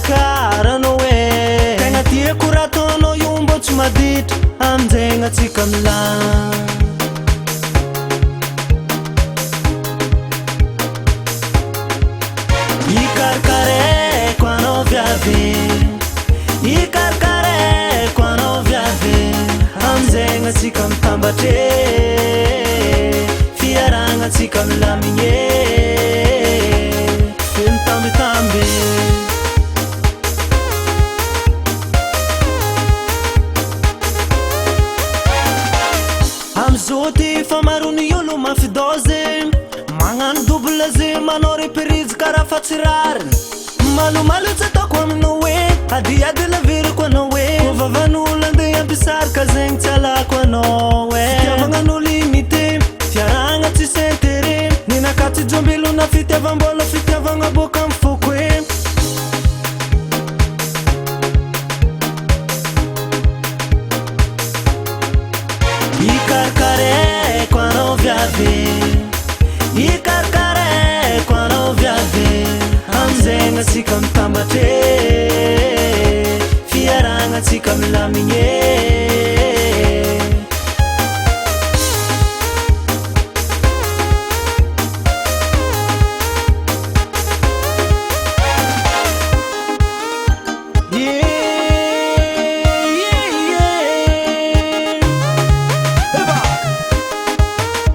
karano e tegna tiako raha ataonao io mbô tsy maditra aminjegny atsika milagny ikarkareko anao viavy ikarkareko anao viavy aminjegny atsika mitambatre fiaragna atsika milamigny fe mitambitamby amizao ty famarony olo mafidozy magnano double Z manao reprise karaha fa tsy rariny malomalo tsy ataoko aminao hoe adiady laviriko anao hoe ko vavan'olo andeha ampisarika zegny tsy alako anao e fitiavagnan'olo imité fiaragna tsisy intérêt ninakaty jombelona fitiavam-bola fitiavagna boka amy foko e ikarkareko anao viavy ikarkareko anao viavy aminjegny atsika mitambatre fiaragna atsika milamigny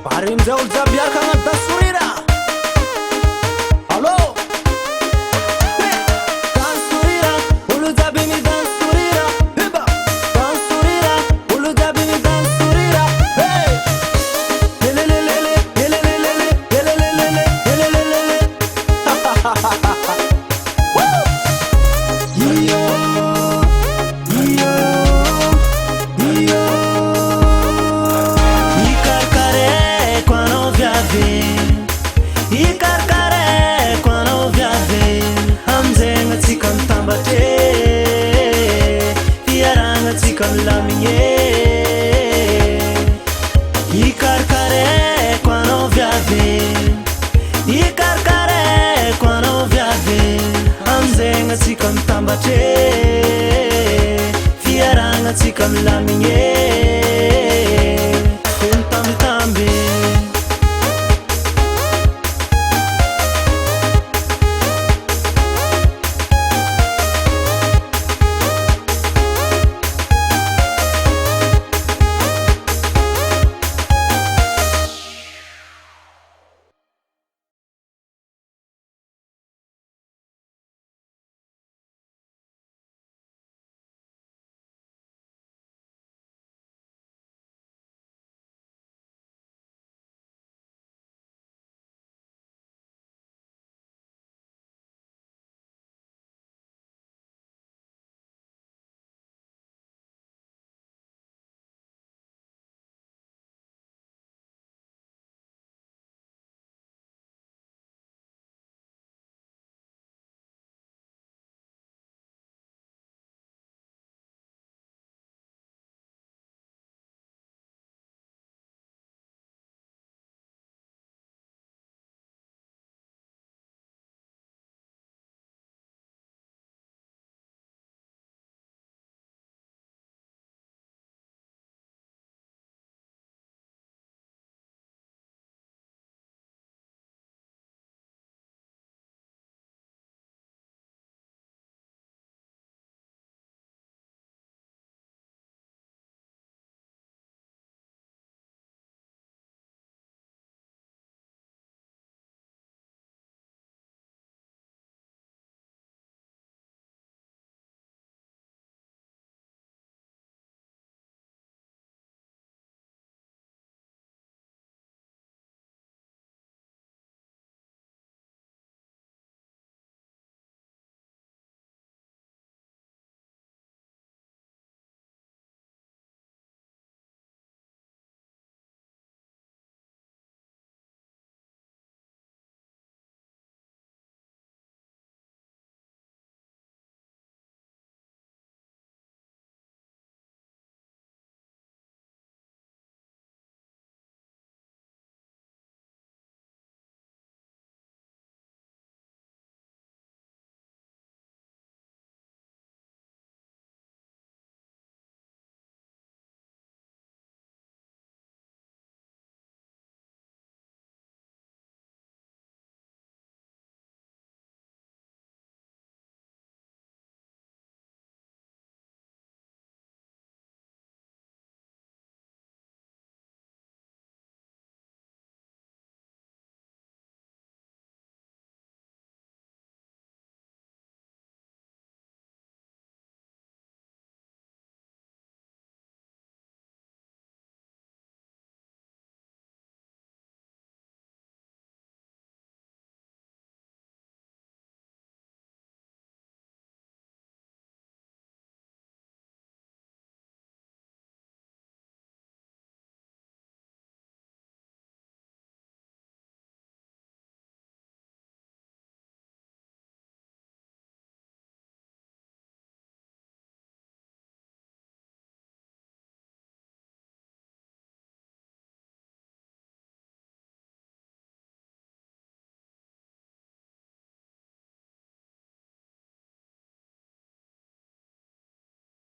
Parimzao jabiaka agnaty dansorira allô dansorira olo jaby mi dansorira heba dansorira olo jaby mi dansorira hey lelelelele lelelelele lelelelele lelelelele yo yo yo ikarkareko anao viavy ikarkareko anao viavy aminjegny atsika mitambatre fiaragna atsika milamigny ikarkareko anao viavy ikarkareko anao viavy aminjegny atsika mitambatre